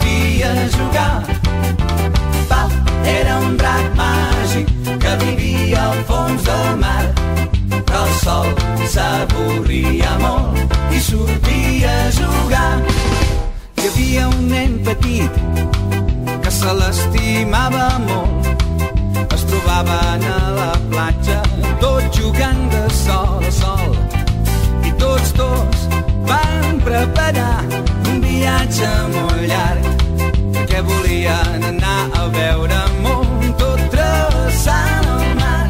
sortia a jugar. Pau era un drac màgic que vivia al fons del mar, però el sol s'avorria molt i sortia a jugar. Hi havia un nen petit que se l'estimava molt. Es trobaven a la platja, tots jugant de sol a sol, i tots dos van preparar un viatge molt llarg, que volien anar a veure món tot travessant el mar.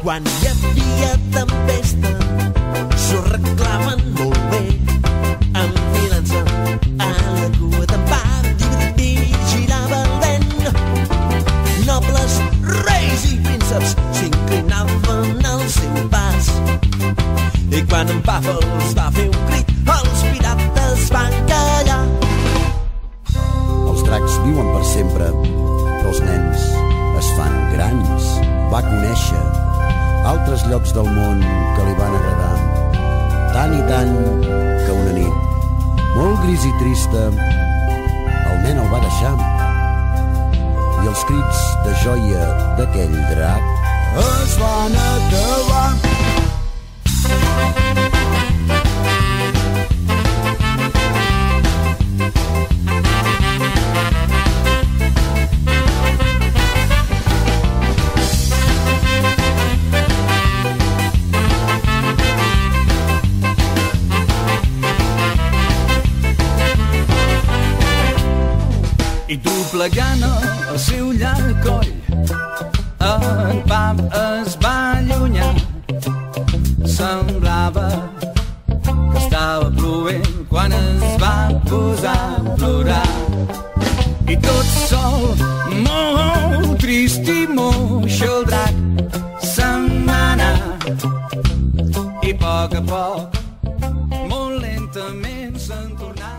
Quan hi havia tempesta, s'ho reclamen molt bé, enfilant-se a la cua d'en Pau, vigilava el vent. Nobles, reis i prínceps s'inclinaven al seu pas, i quan en Pau els va fer un crit, els pirates van callar. Els dracs viuen per sempre, però els nens es fan grans. Va conèixer altres llocs del món que li van agradar, tant i tant que una nit, molt gris i trista, el nen el va deixar, i els crits de joia d'aquell drac es van acabar. I doblegant el seu llarg coll, en Pau es va allunyar. Semblava que estava plovent quan es va posar a plorar. I tot sol, molt trist i moix, el drac se'n va anar. I a poc, molt lentament se'n tornava.